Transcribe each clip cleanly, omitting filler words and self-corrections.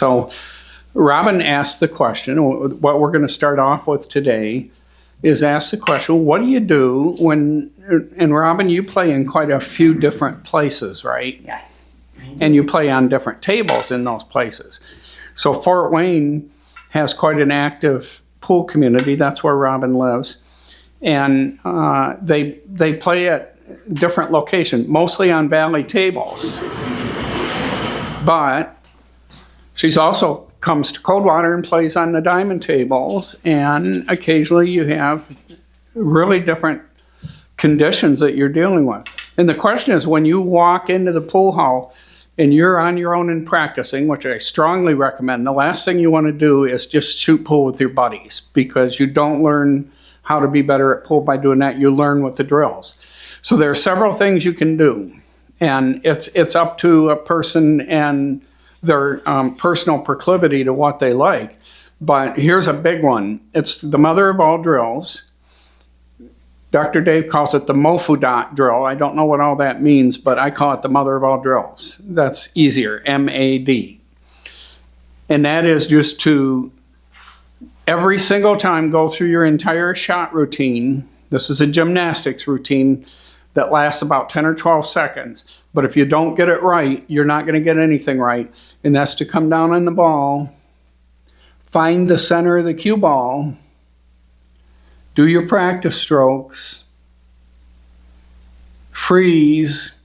So Robin asked the question, what we're going to start off with today is ask the question, what do you do when, and Robin, you play in quite a few different places, right? Yes. And you play on different tables in those places. So Fort Wayne has quite an active pool community. That's where Robin lives. And they play at different locations, mostly on valley tables. But she's also comes to Coldwater and plays on the diamond tables, and occasionally you have really different conditions that you're dealing with. And the question is, when you walk into the pool hall and you're on your own and practicing, which I strongly recommend, the last thing you want to do is just shoot pool with your buddies, because you don't learn how to be better at pool by doing that. You learn with the drills. So there are several things you can do, and it's up to a person and their personal proclivity to what they like. But here's a big one. It's the mother of all drills. Dr. Dave calls it the MOFU dot drill. I don't know what all that means, but I call it the mother of all drills. That's easier, M-A-D. And that is just to every single time go through your entire shot routine. This is a gymnastics routine that lasts about 10 or 12 seconds. But if you don't get it right, you're not going to get anything right. And that's to come down on the ball, find the center of the cue ball, do your practice strokes, freeze,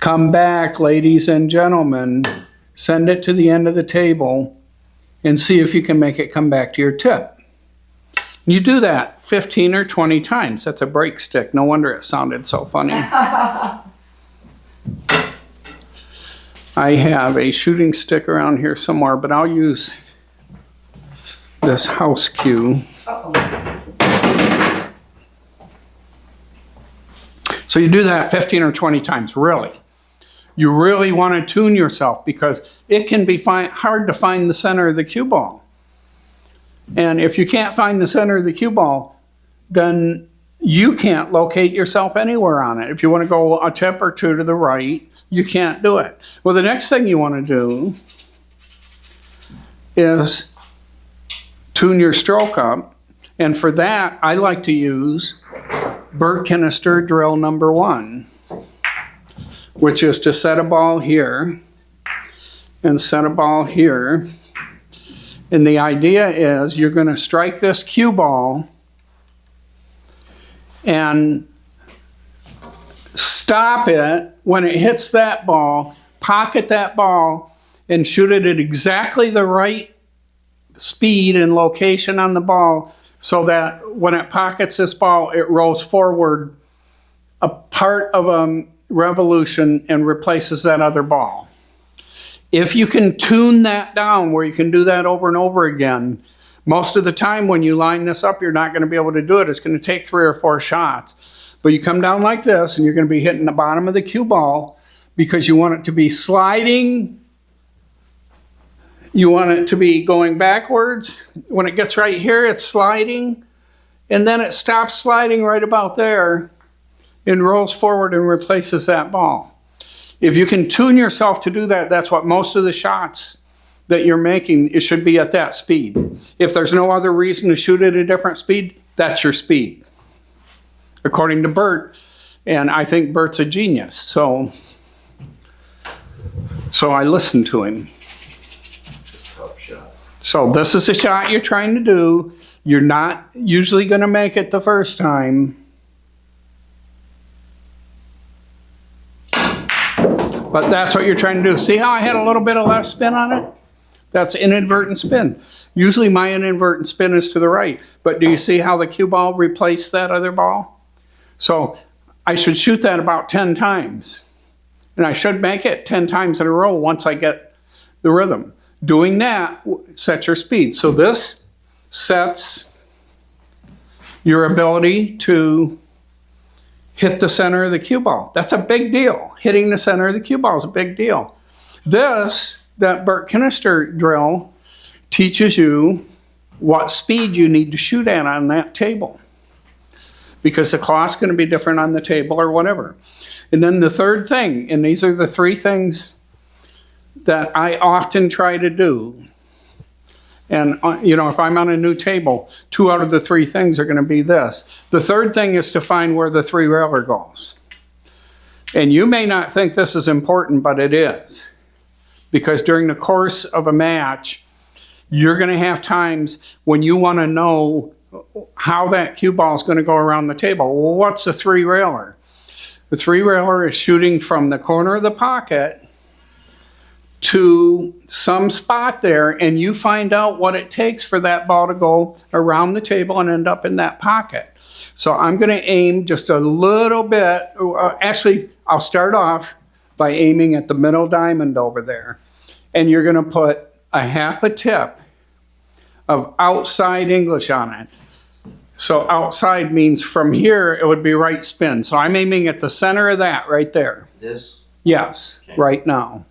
come back, ladies and gentlemen, send it to the end of the table, and see if you can make it come back to your tip. You do that 15 or 20 times. That's a break stick. No wonder it sounded so funny. I have a shooting stick around here somewhere, but I'll use this house cue. So you do that 15 or 20 times, really. You really want to tune yourself, because it can be hard to find the center of the cue ball. And if you can't find the center of the cue ball, then you can't locate yourself anywhere on it. If you want to go a tip or two to the right, you can't do it. Well, the next thing you want to do is tune your stroke up. And for that, I like to use Bert Kinister drill number 1, which is to set a ball here and set a ball here. And the idea is you're going to strike this cue ball and stop it when it hits that ball, pocket that ball, and shoot it at exactly the right speed and location on the ball, so that when it pockets this ball, it rolls forward a part of a revolution and replaces that other ball. If you can tune that down where you can do that over and over again, most of the time when you line this up, you're not going to be able to do it. It's going to take 3 or 4 shots. But you come down like this, and you're going to be hitting the bottom of the cue ball, because you want it to be sliding. You want it to be going backwards. When it gets right here, it's sliding. And then it stops sliding right about there and rolls forward and replaces that ball. If you can tune yourself to do that, that's what most of the shots that you're making, it should be at that speed. If there's no other reason to shoot at a different speed, that's your speed, according to Bert. And I think Bert's a genius. So I listened to him. Tough shot. So this is a shot you're trying to do. You're not usually going to make it the first time. But that's what you're trying to do. See how I had a little bit of left spin on it? That's inadvertent spin. Usually my inadvertent spin is to the right. But do you see how the cue ball replaced that other ball? So I should shoot that about 10 times. And I should make it 10 times in a row once I get the rhythm. Doing that sets your speed. So this sets your ability to hit the center of the cue ball. That's a big deal. Hitting the center of the cue ball is a big deal. That Bert Kinister drill teaches you what speed you need to shoot at on that table, because the cloth's going to be different on the table or whatever. And then the third thing, and these are the 3 things that I often try to do. And, if I'm on a new table, 2 out of the 3 things are going to be this. The third thing is to find where the 3 railer goes. And you may not think this is important, but it is. Because during the course of a match, you're going to have times when you want to know how that cue ball is going to go around the table. Well, what's a 3 railer? The 3 railer is shooting from the corner of the pocket to some spot there, and you find out what it takes for that ball to go around the table and end up in that pocket. So I'm going to aim just a little bit. Actually, I'll start off by aiming at the middle diamond over there. And you're going to put a 1/2 tip of outside English on it. So outside means from here, it would be right spin. So I'm aiming at the center of that right there. This? Yes, okay. Right now.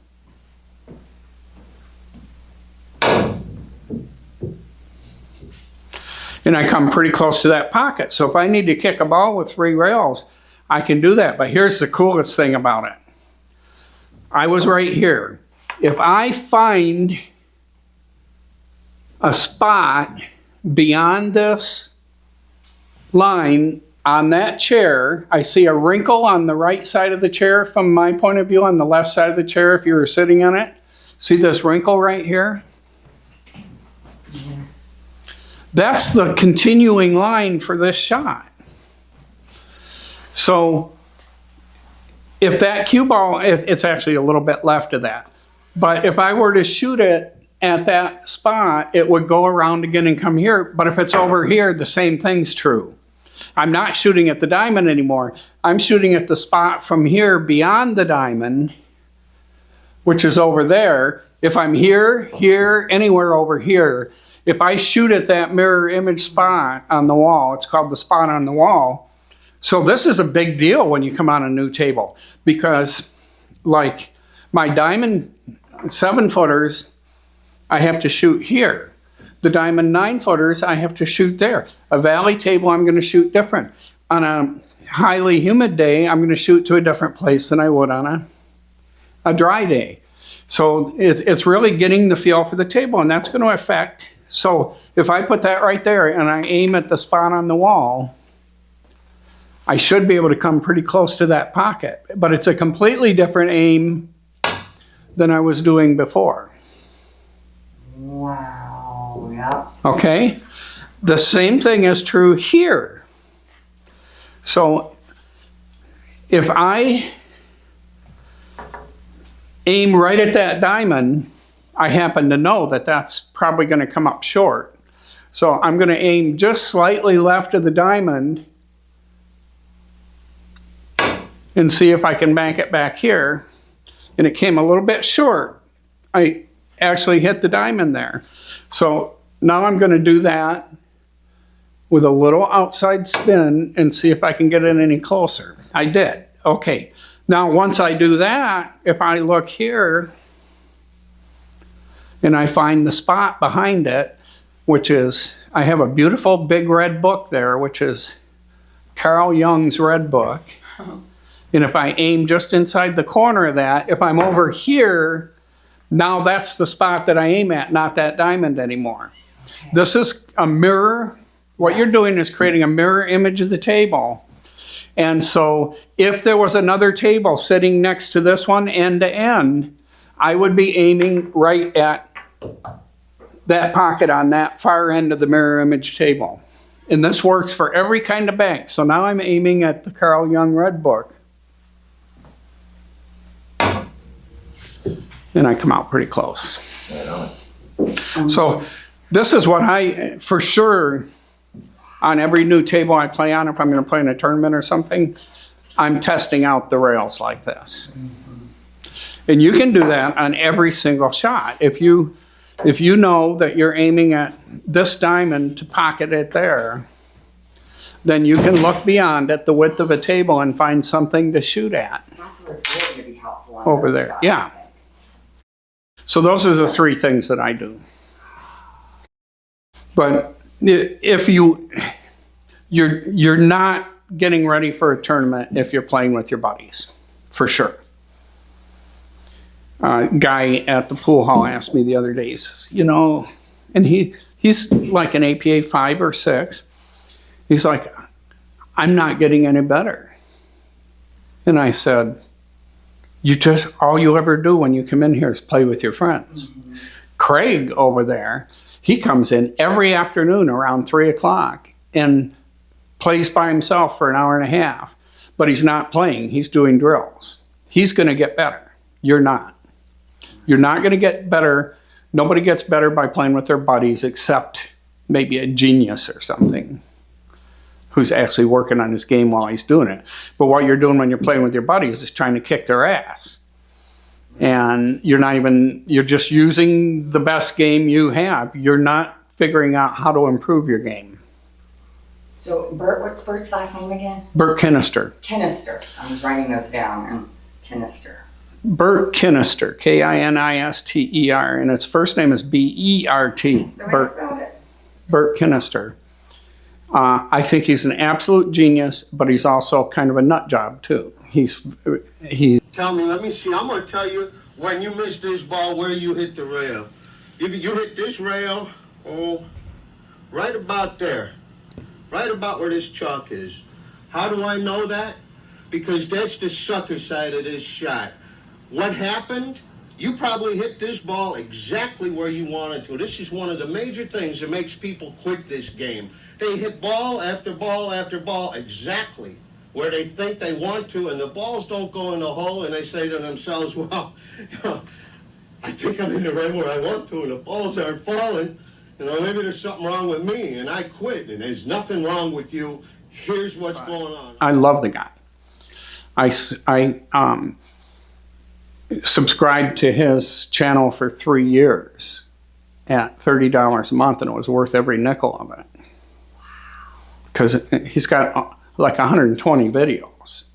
And I come pretty close to that pocket. So if I need to kick a ball with 3 rails, I can do that. But here's the coolest thing about it. I was right here. If I find a spot beyond this line on that chair, I see a wrinkle on the right side of the chair from my point of view, on the left side of the chair if you were sitting on it. See this wrinkle right here? Yes. That's the continuing line for this shot. So if that cue ball, it's actually a little bit left of that. But if I were to shoot it at that spot, it would go around again and come here. But if it's over here, the same thing's true. I'm not shooting at the diamond anymore. I'm shooting at the spot from here beyond the diamond, which is over there. If I'm here, here, anywhere over here, if I shoot at that mirror image spot on the wall, it's called the spot on the wall. So this is a big deal when you come on a new table, because like my diamond 7-footers, I have to shoot here. The diamond 9-footers, I have to shoot there. A valley table, I'm going to shoot different. On a highly humid day, I'm going to shoot to a different place than I would on a dry day. So it's really getting the feel for the table, and that's going to affect. So if I put that right there and I aim at the spot on the wall, I should be able to come pretty close to that pocket. But it's a completely different aim than I was doing before. Wow, yep. Okay? The same thing is true here. So if I aim right at that diamond, I happen to know that that's probably going to come up short. So I'm going to aim just slightly left of the diamond and see if I can bank it back here. And it came a little bit short. I actually hit the diamond there. So now I'm going to do that with a little outside spin and see if I can get it any closer. I did. Okay. Now once I do that, if I look here and I find the spot behind it, which is, I have a beautiful big red book there, which is Carl Jung's red book. And if I aim just inside the corner of that, if I'm over here, now that's the spot that I aim at, not that diamond anymore. Okay. This is a mirror. What you're doing is creating a mirror image of the table. And so if there was another table sitting next to this one end to end, I would be aiming right at that pocket on that far end of the mirror image table. And this works for every kind of bank. So now I'm aiming at the Carl Jung red book. And I come out pretty close. So this is what I, for sure, on every new table I play on, if I'm going to play in a tournament or something, I'm testing out the rails like this. And you can do that on every single shot. If you know that you're aiming at this diamond to pocket it there, then you can look beyond at the width of a table and find something to shoot at. That's what's really going to be helpful on over those there. shots. Yeah. So those are the 3 things that I do. But if you're not getting ready for a tournament if you're playing with your buddies, for sure. guy at the pool hall asked me the other day, he says, you know, and he's like an APA 5 or 6. He's like, I'm not getting any better. And I said, all you ever do when you come in here is play with your friends. Mm-hmm. Craig over there, he comes in every afternoon around 3 o'clock and plays by himself for an hour and a half. But he's not playing, he's doing drills. He's going to get better. You're not. You're not going to get better. Nobody gets better by playing with their buddies except maybe a genius or something who's actually working on his game while he's doing it. But what you're doing when you're playing with your buddies is trying to kick their ass. And you're just using the best game you have. You're not figuring out how to improve your game. So, Bert, what's Bert's last name again? Bert Kinister. Kinister. I was writing those down. And Kinister. Bert Kinister, Kinister, and his first name is B-E-R-T. That's the way I spelled it. Bert Kinister. I think he's an absolute genius, but he's also kind of a nut job too. He's. Tell me, let me see. I'm gonna tell you when you miss this ball where you hit the rail. You hit this rail, right about there, right about where this chalk is. How do I know that? Because that's the sucker side of this shot. What happened? You probably hit this ball exactly where you wanted to. This is one of the major things that makes people quit this game. They hit ball after ball after ball exactly where they think they want to, and the balls don't go in the hole, and they say to themselves, well, I think I'm in the right where I want to, and the balls aren't falling. Maybe there's something wrong with me, and I quit, and there's nothing wrong with you. Here's what's going on. I love the guy. I subscribed to his channel for 3 years at $30 a month, and it was worth every nickel of it. Because he's got like 120 videos,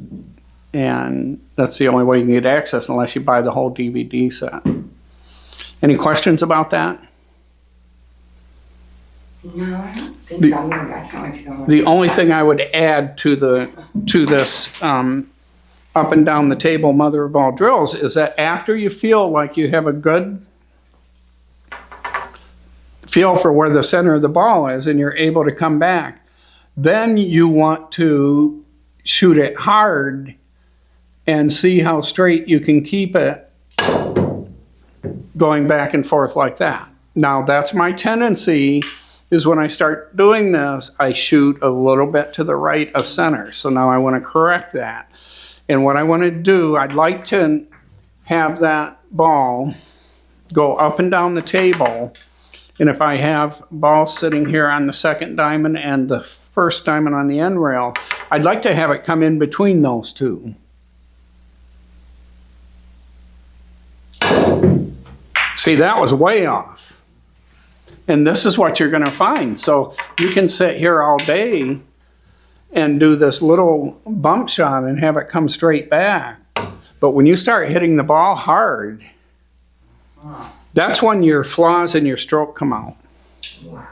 and that's the only way you can get access unless you buy the whole DVD set. Any questions about that? No, I don't think so. I can't wait to go. The only thing I would add to this up and down the table mother of all drills is that after you feel like you have a good feel for where the center of the ball is and you're able to come back, then you want to shoot it hard and see how straight you can keep it going back and forth like that. Now, that's my tendency, is when I start doing this, I shoot a little bit to the right of center. So now I want to correct that. And what I want to do, I'd like to have that ball go up and down the table. And if I have ball sitting here on the second diamond and the first diamond on the end rail, I'd like to have it come in between those two. See, that was way off. And this is what you're going to find. So you can sit here all day and do this little bump shot and have it come straight back. But when you start hitting the ball hard, that's when your flaws in your stroke come out. Wow.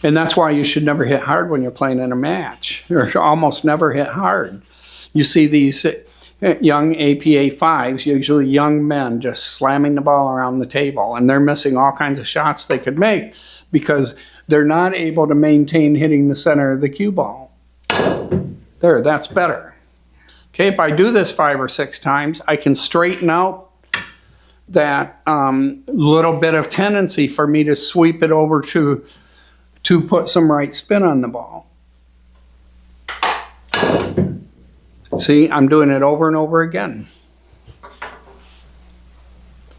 And that's why you should never hit hard when you're playing in a match, or almost never hit hard. You see these young APA 5s, usually young men, just slamming the ball around the table, and they're missing all kinds of shots they could make because they're not able to maintain hitting the center of the cue ball. There, that's better. Okay, if I do this 5 or 6 times, I can straighten out that little bit of tendency for me to sweep it over to put some right spin on the ball. See, I'm doing it over and over again.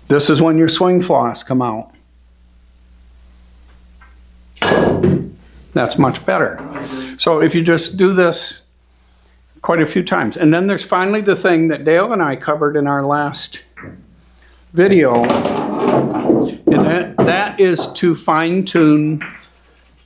This is when your swing flaws come out. That's much better. So if you just do this quite a few times. And then there's finally the thing that Dale and I covered in our last video, and that is to fine-tune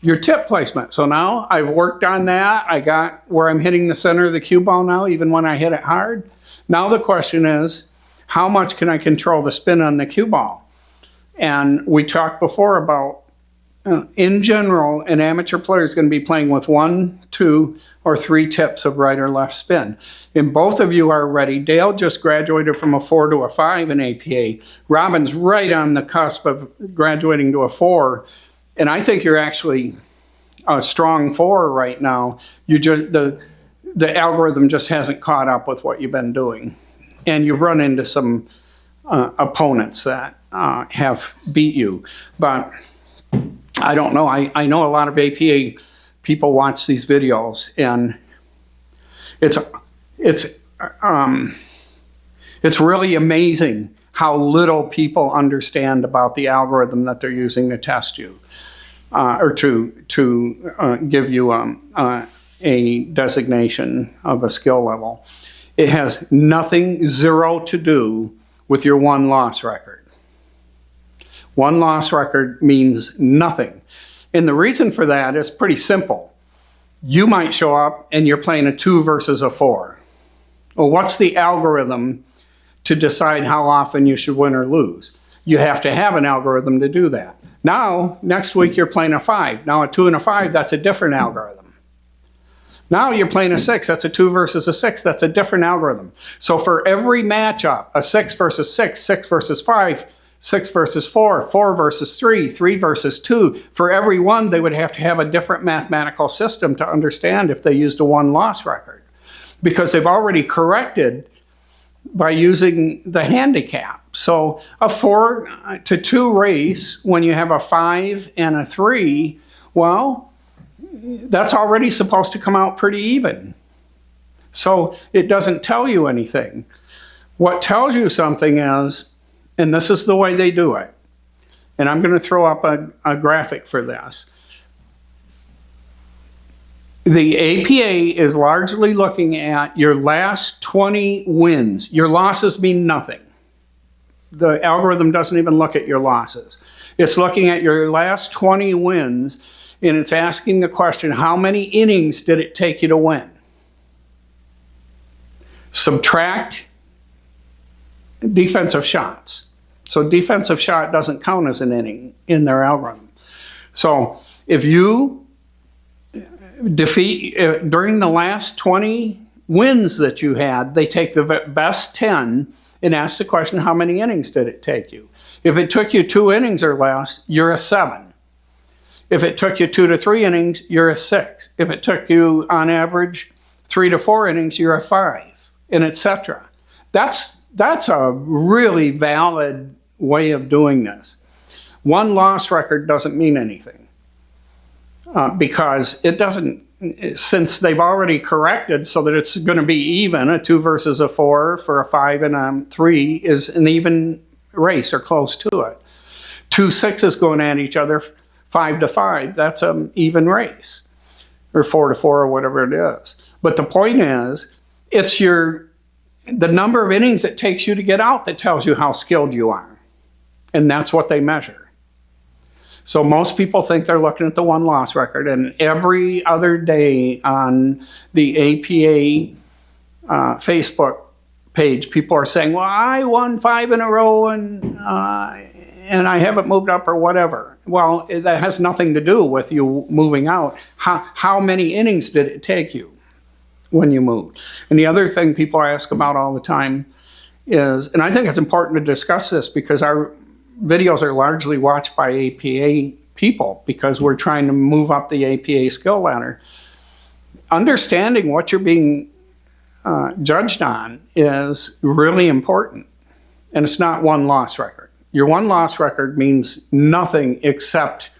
your tip placement. So now I've worked on that. I got where I'm hitting the center of the cue ball now, even when I hit it hard. Now the question is, how much can I control the spin on the cue ball? And we talked before about in general, an amateur player is going to be playing with 1, 2, or 3 tips of right or left spin. And both of you are ready. Dale just graduated from a 4 to a 5 in APA. Robin's right on the cusp of graduating to a 4. And I think you're actually a strong 4 right now. You just the algorithm just hasn't caught up with what you've been doing. And you've run into some opponents that have beat you. But I don't know. I know a lot of APA people watch these videos, and it's really amazing how little people understand about the algorithm that they're using to test you, or to give you a designation of a skill level. It has nothing, zero, to do with your one-loss record. One-loss record means nothing. And the reason for that is pretty simple. You might show up and you're playing a 2 versus a 4. Well, what's the algorithm to decide how often you should win or lose? You have to have an algorithm to do that. Now, next week you're playing a 5. Now a 2 and a 5, that's a different algorithm. Now you're playing a 6, that's a 2 versus a 6, that's a different algorithm. So for every matchup, a 6 versus 6, 6 versus 5, 6 versus 4, 4 versus 3, 3 versus 2. For every one, they would have to have a different mathematical system to understand if they used a one-loss record. Because they've already corrected by using the handicap. So a 4 to 2 race, when you have a 5 and a 3, well, that's already supposed to come out pretty even. So it doesn't tell you anything. What tells you something is, and this is the way they do it, and I'm going to throw up a graphic for this. The APA is largely looking at your last 20 wins. Your losses mean nothing. The algorithm doesn't even look at your losses. It's looking at your last 20 wins, and it's asking the question, how many innings did it take you to win? Subtract defensive shots. So defensive shot doesn't count as an inning in their algorithm. So if you defeat, during the last 20 wins that you had, they take the best 10 and ask the question, how many innings did it take you? If it took you 2 innings or less, you're a 7. If it took you 2 to 3 innings, you're a 6. If it took you, on average, 3 to 4 innings, you're a 5, and etc. That's a really valid way of doing this. One loss record doesn't mean anything because it doesn't, since they've already corrected so that it's going to be even, a 2 versus a 4 for a 5 and a 3 is an even race or close to it. 2 6s going at each other, 5 to 5, that's an even race, or 4 to 4 or whatever it is. But the point is, it's the number of innings it takes you to get out that tells you how skilled you are. And that's what they measure. So most people think they're looking at the one-loss record, and every other day on the APA Facebook page, people are saying, well, I won 5 in a row and I haven't moved up or whatever. Well, that has nothing to do with you moving out. How many innings did it take you when you moved? And the other thing people ask about all the time is, and I think it's important to discuss this because our videos are largely watched by APA people because we're trying to move up the APA skill ladder. Understanding what you're being judged on is really important. And it's not one loss record. Your one loss record means nothing except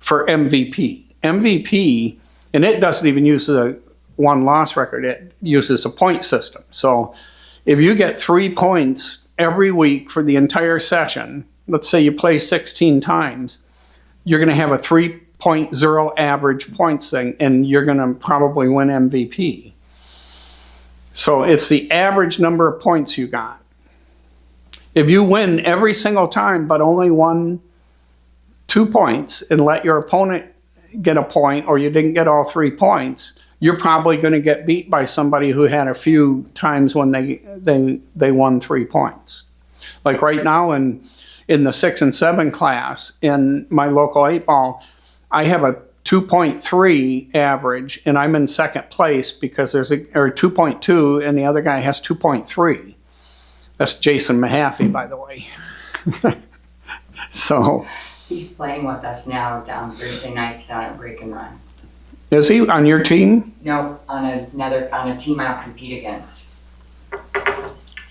for MVP. MVP, and it doesn't even use a one loss record, it uses a point system. So if you get 3 points every week for the entire session, let's say you play 16 times, you're going to have a 3.0 average points thing, and you're going to probably win MVP. So it's the average number of points you got. If you win every single time but only won 2 points and let your opponent get a point, or you didn't get all 3 points, you're probably going to get beat by somebody who had a few times when they won 3 points. Like right now in in the 6 and 7 class in my local 8-ball, I have a 2.3 average, and I'm in second place because or 2.2, and the other guy has 2.3. That's Jason Mahaffey, by the way. So, He's playing with us now down Thursday nights down at Break and Run. is he on your team? No, on a team I'll compete against.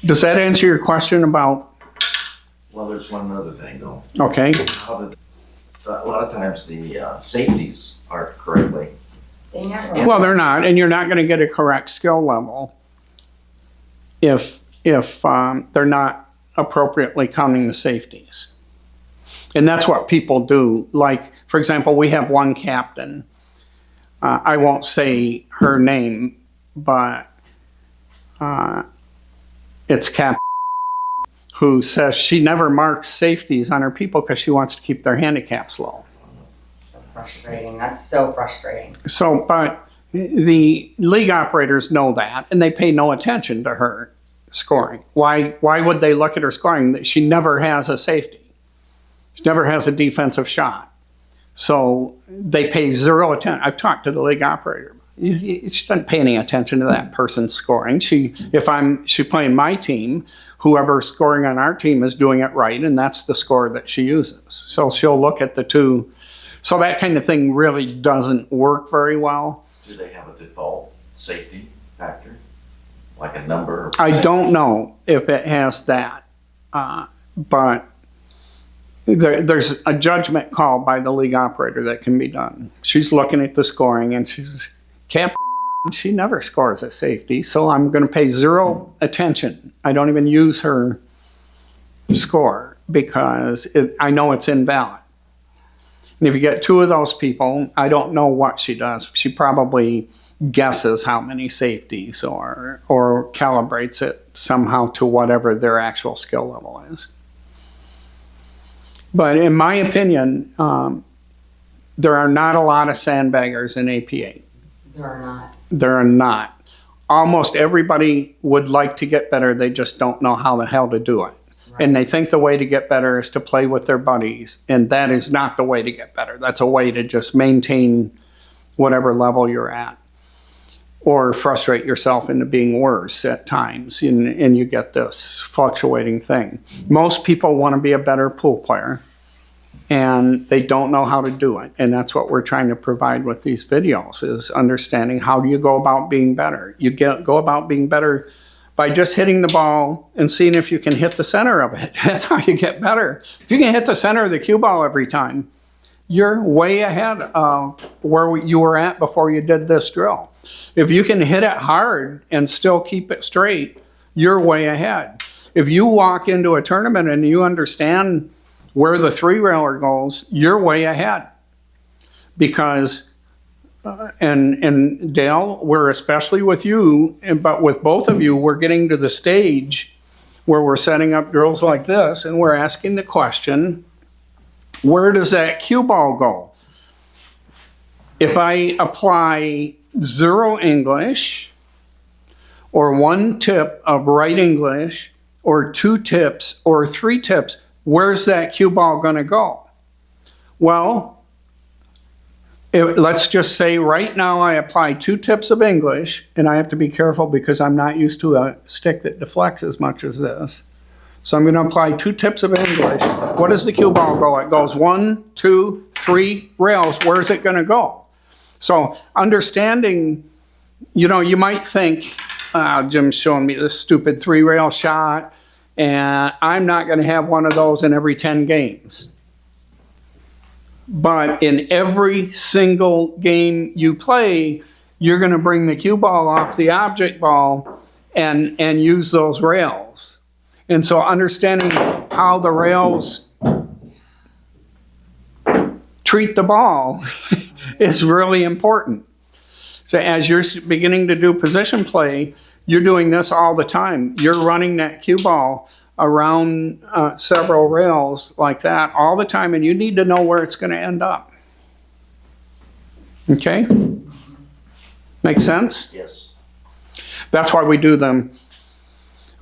Does that answer your question about, Well, there's one other thing though. okay, A lot of times the safeties aren't correctly. They never. well, they're not, and you're not going to get a correct skill level if they're not appropriately counting the safeties. And that's what people do. Like, for example, we have one captain. I won't say her name, but it's Cap, who says she never marks safeties on her people because she wants to keep their handicaps low. So frustrating. That's so frustrating. So, but the league operators know that, and they pay no attention to her scoring. Why would they look at her scoring? She never has a safety. She never has a defensive shot. So they pay zero attention. I've talked to the league operator. She doesn't pay any attention to that person's scoring. She's playing my team, whoever's scoring on our team is doing it right, and that's the score that she uses. So she'll look at the two. So that kind of thing really doesn't work very well. Do they have a default safety factor? Like a number? I don't know if it has that, but there's a judgment call by the league operator that can be done. She's looking at the scoring, and she's, Captain, she never scores a safety, so I'm going to pay zero attention. I don't even use her score because I know it's invalid. And if you get two of those people, I don't know what she does. She probably guesses how many safeties or calibrates it somehow to whatever their actual skill level is. But in my opinion, there are not a lot of sandbaggers in AP8. There are not. There are not. Almost everybody would like to get better. They just don't know how the hell to do it. Right. And they think the way to get better is to play with their buddies. And that is not the way to get better. That's a way to just maintain whatever level you're at. Or frustrate yourself into being worse at times. And you get this fluctuating thing. Most people want to be a better pool player. And they don't know how to do it. And that's what we're trying to provide with these videos, is understanding how do you go about being better. You go about being better by just hitting the ball and seeing if you can hit the center of it. That's how you get better. If you can hit the center of the cue ball every time, you're way ahead of where you were at before you did this drill. If you can hit it hard and still keep it straight, you're way ahead. If you walk into a tournament and you understand where the 3-railer goes, you're way ahead. Because, and Dale, we're especially with you, but with both of you, we're getting to the stage where we're setting up drills like this, and we're asking the question, where does that cue ball go? If I apply 0 English, or 1 tip of right English, or 2 tips, or 3 tips, where's that cue ball going to go? Well, let's just say right now I apply 2 tips of English, and I have to be careful because I'm not used to a stick that deflects as much as this. So I'm going to apply 2 tips of English. What does the cue ball go? It goes 1, 2, 3 rails. Where's it going to go? So understanding, you might think, Jim's showing me this stupid 3-rail shot, and I'm not going to have one of those in every 10 games. But in every single game you play, you're going to bring the cue ball off the object ball and use those rails. And so understanding how the rails treat the ball is really important. So as you're beginning to do position play, you're doing this all the time. You're running that cue ball around several rails like that all the time, and you need to know where it's going to end up. Okay? Make sense? Yes. That's why we do them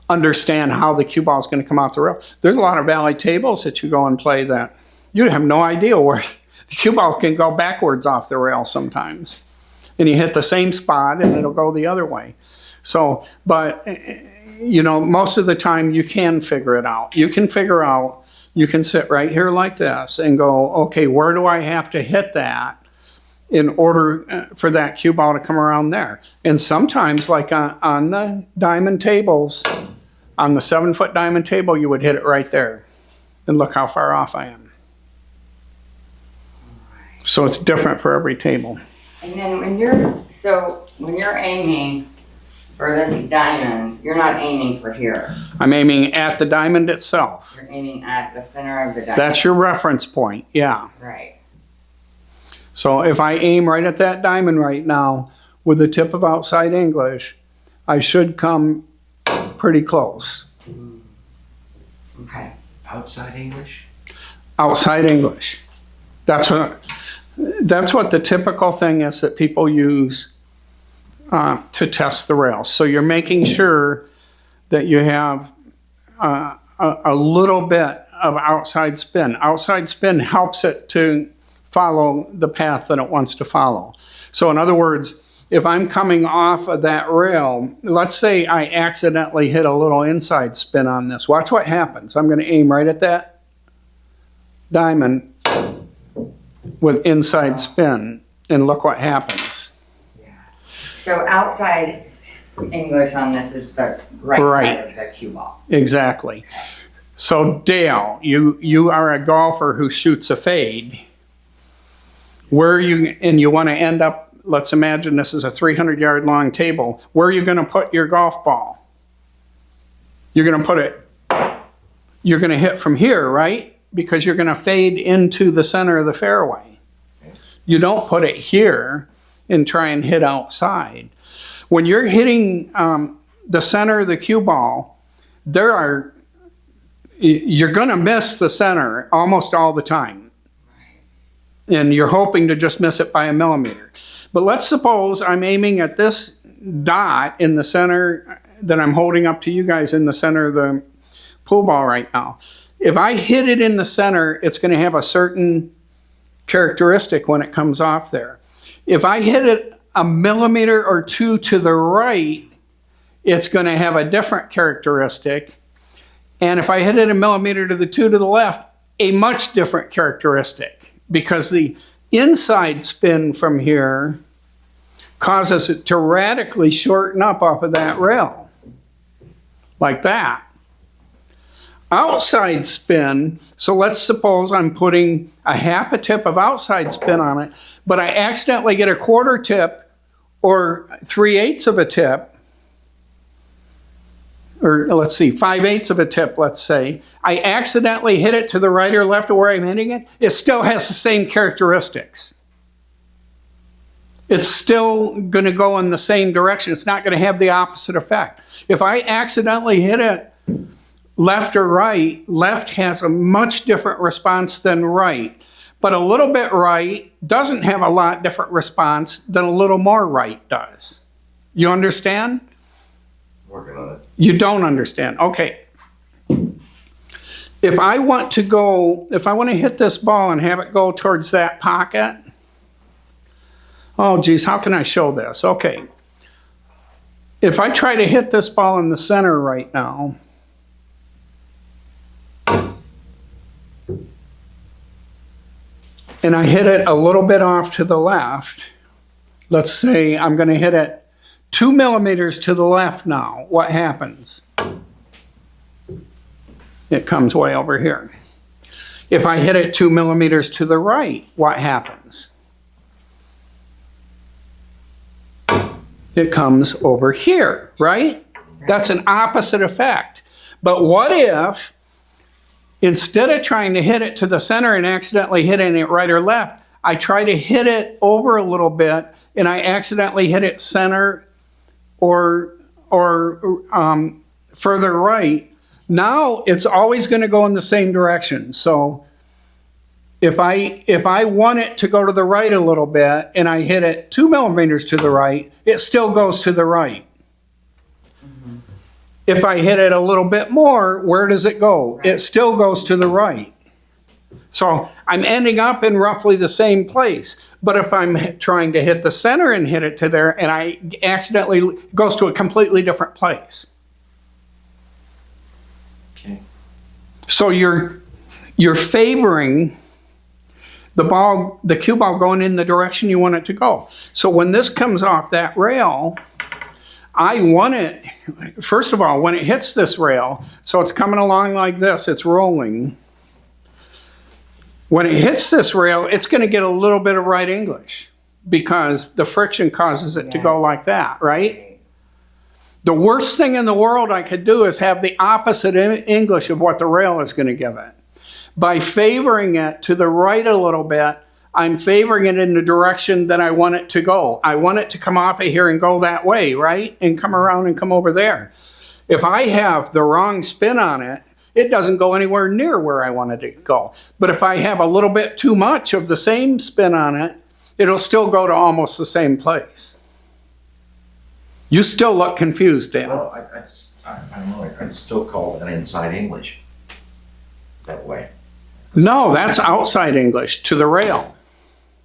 understand how the cue ball is going to come out the rail. There's a lot of valley tables that you go and play that you have no idea where the cue ball can go backwards off the rail sometimes. And you hit the same spot and it'll go the other way. So, but, you know, most of the time you can figure it out. You can figure out, you can sit right here like this and go, okay, where do I have to hit that in order for that cue ball to come around there? And sometimes, like on the diamond tables, on the 7-foot diamond table, you would hit it right there. And look how far off I am. So it's different for every table. And then when you're aiming for this diamond, you're not aiming for here. I'm aiming at the diamond itself. You're aiming at the center of the diamond. That's your reference point, yeah. Right. So if I aim right at that diamond right now with the tip of outside English, I should come pretty close. Okay. Outside English? Outside English. That's what the typical thing is that people use to test the rails. So you're making sure that you have a little bit of outside spin. Outside spin helps it to follow the path that it wants to follow. So in other words, if I'm coming off of that rail, let's say I accidentally hit a little inside spin on this. Watch what happens. I'm going to aim right at that diamond with inside spin, and look what happens. So outside English on this is the right side of the cue ball. Exactly. So Dale, you are a golfer who shoots a fade. Where you want to end up, let's imagine this is a 300-yard long table. Where are you going to put your golf ball? You're going to hit from here, right? Because you're going to fade into the center of the fairway. You don't put it here and try and hit outside. When you're hitting the center of the cue ball, you're going to miss the center almost all the time. And you're hoping to just miss it by a millimeter. But let's suppose I'm aiming at this dot in the center that I'm holding up to you guys in the center of the pool ball right now. If I hit it in the center, it's going to have a certain characteristic when it comes off there. If I hit it a millimeter or two to the right, it's going to have a different characteristic. And if I hit it a millimeter to the left, a much different characteristic. Because the inside spin from here causes it to radically shorten up off of that rail. Like that. Outside spin, so let's suppose I'm putting a half a tip of outside spin on it, but I accidentally get a quarter tip or 3/8 of a tip, or let's see, 5/8 of a tip, let's say. I accidentally hit it to the right or left of where I'm hitting it. It still has the same characteristics. It's still going to go in the same direction. It's not going to have the opposite effect. If I accidentally hit it left or right, left has a much different response than right. But a little bit right doesn't have a lot different response than a little more right does. You understand? Working on it. You don't understand. Okay. If I want to hit this ball and have it go towards that pocket, oh geez, how can I show this? Okay. If I try to hit this ball in the center right now, and I hit it a little bit off to the left, let's say I'm going to hit it 2 millimeters to the left now, what happens? It comes way over here. If I hit it 2 millimeters to the right, what happens? It comes over here, right? That's an opposite effect. But what if, instead of trying to hit it to the center and accidentally hitting it right or left, I try to hit it over a little bit and I accidentally hit it center or further right. Now it's always going to go in the same direction. So if I want it to go to the right a little bit and I hit it 2 millimeters to the right, it still goes to the right. If I hit it a little bit more, where does it go? It still goes to the right. So I'm ending up in roughly the same place. But if I'm trying to hit the center and hit it to there, and I accidentally, it goes to a completely different place. Okay. So you're favoring the ball, the cue ball going in the direction you want it to go. So when this comes off that rail, I want it, first of all, when it hits this rail, so it's coming along like this, it's rolling. When it hits this rail, it's going to get a little bit of right English because the friction causes it to go like that, right? The worst thing in the world I could do is have the opposite English of what the rail is going to give it. By favoring it to the right a little bit, I'm favoring it in the direction that I want it to go. I want it to come off of here and go that way, right? And come around and come over there. If I have the wrong spin on it, it doesn't go anywhere near where I want it to go. But if I have a little bit too much of the same spin on it, it'll still go to almost the same place. You still look confused, Dan. Well, I don't know, I'd still call it an inside English that way. No, that's outside English to the rail.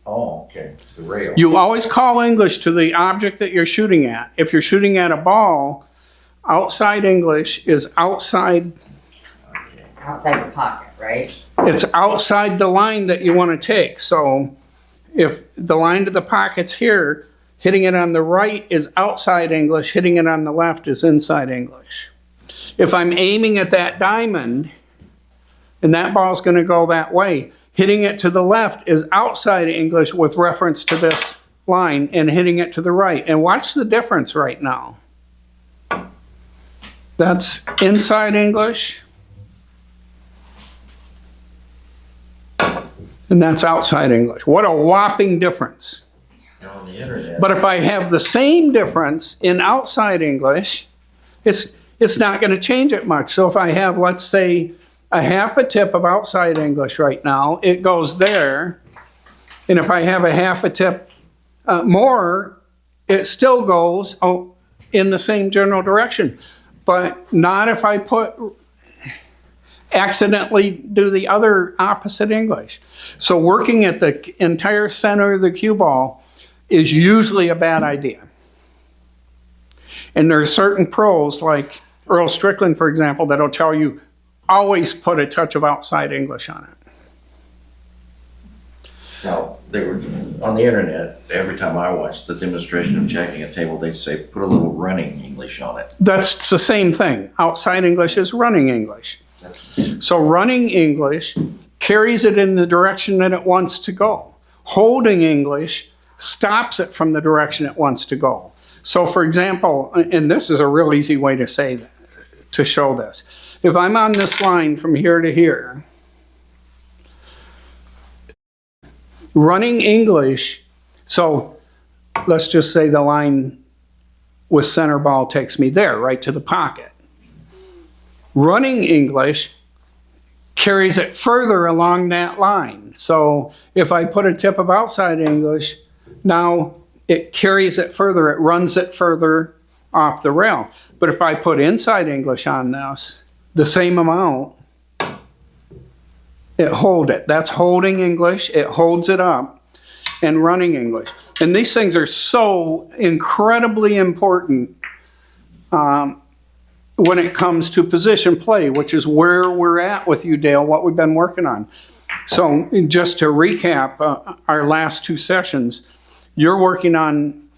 Oh, okay, the rail. You always call English to the object that you're shooting at. If you're shooting at a ball, outside English is outside. Okay. Outside the pocket, right? It's outside the line that you want to take. So if the line to the pocket's here, hitting it on the right is outside English, hitting it on the left is inside English. If I'm aiming at that diamond, and that ball's going to go that way, hitting it to the left is outside English with reference to this line, and hitting it to the right. And watch the difference right now. That's inside English, and that's outside English. What a whopping difference. On the internet. But if I have the same difference in outside English, it's not going to change it much. So if I have, let's say, a half a tip of outside English right now, it goes there. And if I have a half a tip more, it still goes in the same general direction. But not if I accidentally do the other opposite English. So working at the entire center of the cue ball is usually a bad idea. And there are certain pros like Earl Strickland, for example, that'll tell you always put a touch of outside English on it. Now, they were on the internet, every time I watched the demonstration of checking a table, they'd say, put a little running English on it. That's the same thing. Outside English is running English. So running English carries it in the direction that it wants to go. Holding English stops it from the direction it wants to go. So for example, and this is a real easy way to say that, to show this. If I'm on this line from here to here, running English, so let's just say the line with center ball takes me there, right to the pocket. Running English carries it further along that line. So if I put a tip of outside English, now it carries it further, it runs it further off the rail. But if I put inside English on this, the same amount, it holds it. That's holding English, it holds it up, and running English. And these things are so incredibly important when it comes to position play, which is where we're at with you, Dale, what we've been working on. So just to recap our last two sessions, you're working on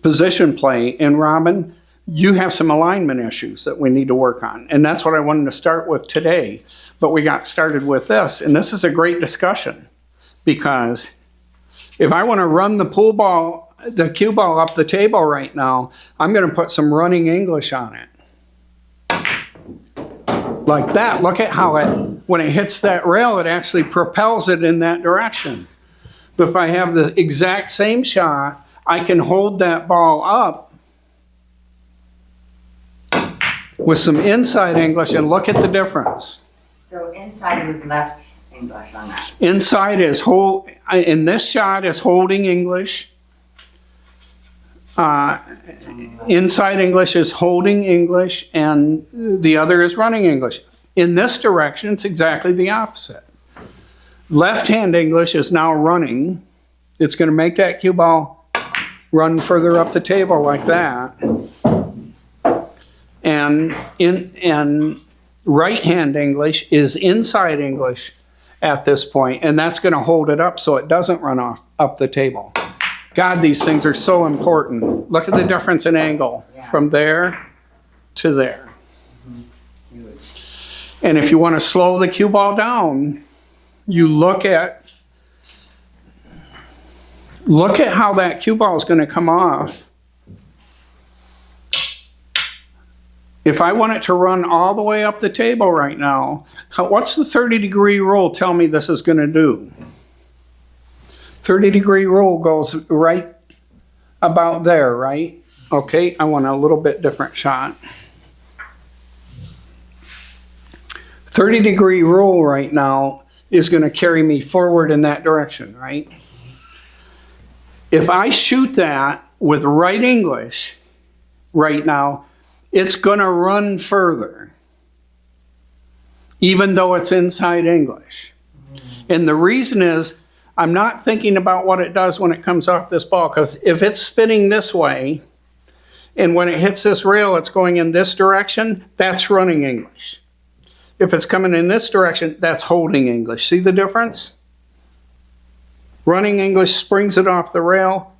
position play, and Robin, you have some alignment issues that we need to work on. And that's what I wanted to start with today. But we got started with this, and this is a great discussion because if I want to run the cue ball up the table right now, I'm going to put some running English on it. Like that. Look at how when it hits that rail, it actually propels it in that direction. But if I have the exact same shot, I can hold that ball up with some inside English, and look at the difference. So inside was left English on that. Inside is in this shot is holding English. Inside English is holding English, and the other is running English. In this direction, it's exactly the opposite. Left-hand English is now running. It's going to make that cue ball run further up the table like that. And right-hand English is inside English at this point, and that's going to hold it up so it doesn't run up the table. God, these things are so important. Look at the difference in angle from there to there. And if you want to slow the cue ball down, you look at how that cue ball is going to come off. If I want it to run all the way up the table right now, what's the 30-degree rule tell me this is going to do? 30-degree rule goes right about there, right? Okay, I want a little bit different shot. 30-degree rule right now is going to carry me forward in that direction, right? If I shoot that with right English right now, it's going to run further, even though it's inside English. And the reason is, I'm not thinking about what it does when it comes off this ball, because if it's spinning this way, and when it hits this rail, it's going in this direction, that's running English. If it's coming in this direction, that's holding English. See the difference? Running English springs it off the rail.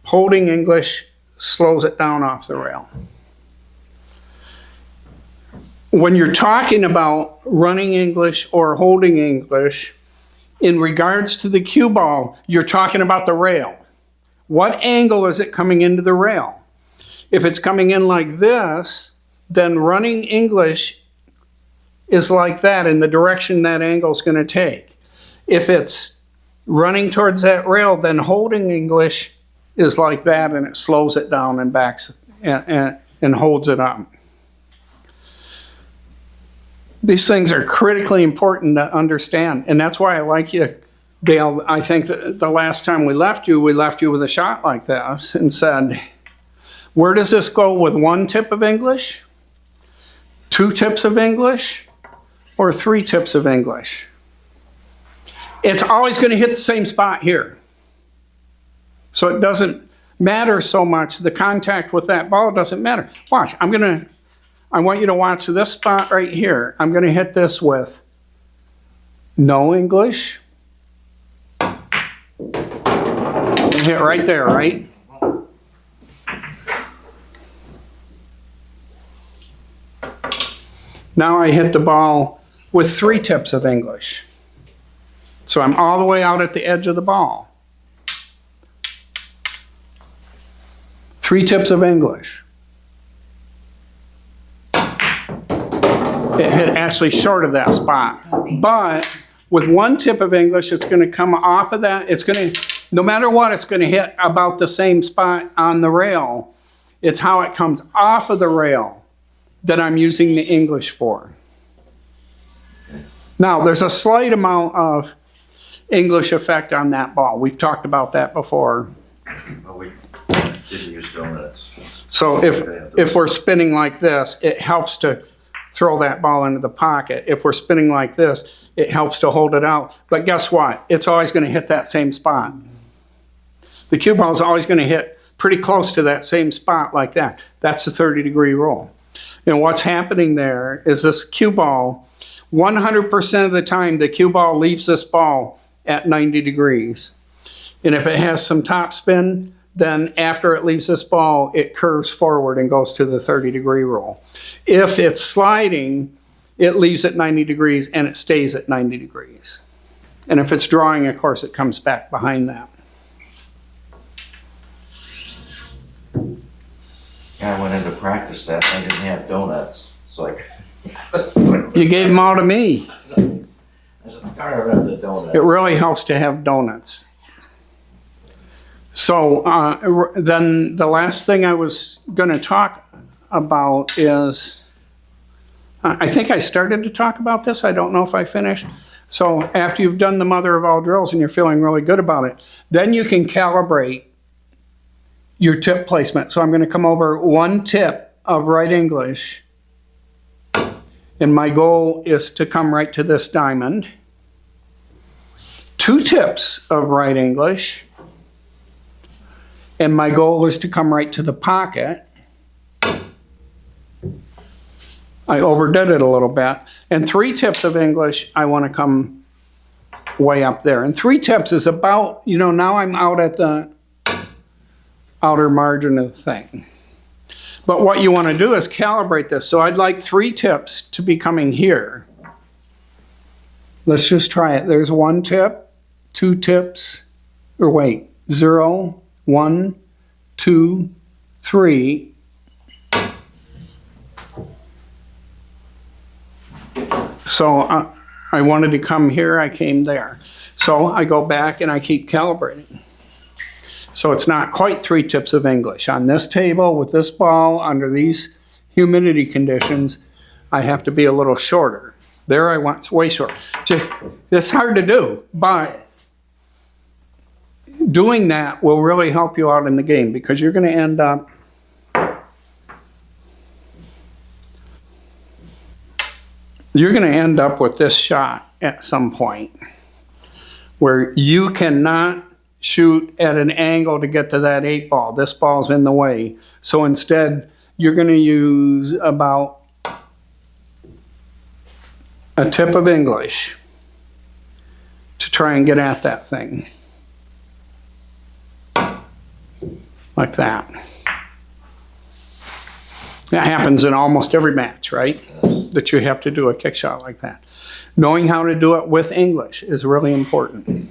Holding English slows it down off the rail. When you're talking about running English or holding English, in regards to the cue ball, you're talking about the rail. What angle is it coming into the rail? If it's coming in like this, then running English is like that in the direction that angle is going to take. If it's running towards that rail, then holding English is like that, and it slows it down and backs and holds it up. These things are critically important to understand, and that's why I like you, Dale. I think that the last time we left you with a shot like this and said, where does this go with one tip of English, 2 tips of English, or 3 tips of English? It's always going to hit the same spot here. So it doesn't matter so much. The contact with that ball doesn't matter. Watch, I want you to watch this spot right here. I'm going to hit this with no English. Hit right there, right? Now I hit the ball with 3 tips of English. So I'm all the way out at the edge of the ball. 3 tips of English. It hit actually short of that spot. But with 1 tip of English, it's going to come off of that. It's going to, no matter what, it's going to hit about the same spot on the rail. It's how it comes off of the rail that I'm using the English for. Now, there's a slight amount of English effect on that ball. We've talked about that before. But we didn't use donuts. So if we're spinning like this, it helps to throw that ball into the pocket. If we're spinning like this, it helps to hold it out. But guess what? It's always going to hit that same spot. The cue ball is always going to hit pretty close to that same spot like that. That's the 30-degree rule. And what's happening there is this cue ball, 100% of the time, the cue ball leaves this ball at 90 degrees. And if it has some top spin, then after it leaves this ball, it curves forward and goes to the 30-degree rule. If it's sliding, it leaves at 90 degrees and it stays at 90 degrees. And if it's drawing, of course, it comes back behind that. I went in to practice that. I didn't have donuts. So You gave them all to me. I said, I'm tired of the donuts. It really helps to have donuts. So then the last thing I was going to talk about is, I think I started to talk about this. I don't know if I finished. So after you've done the mother of all drills and you're feeling really good about it, then you can calibrate your tip placement. So I'm going to come over one tip of right English, and my goal is to come right to this diamond. Two tips of right English, and my goal is to come right to the pocket. I overdid it a little bit. And three tips of English, I want to come way up there. And three tips is about, you know, now I'm out at the outer margin of the thing. But what you want to do is calibrate this. So I'd like three tips to be coming here. Let's just try it. There's one tip, two tips, or wait, 0, 1, 2, 3. So I wanted to come here, I came there. So I go back and I keep calibrating. So it's not quite three tips of English. On this table, with this ball, under these humidity conditions, I have to be a little shorter. There I want, it's way short. It's hard to do, but doing that will really help you out in the game, because you're going to end up with this shot at some point where you cannot shoot at an angle to get to that 8 ball. This ball's in the way. So instead, you're going to use about a tip of English to try and get at that thing. Like that. That happens in almost every match, right? That you have to do a kick shot like that. Knowing how to do it with English is really important.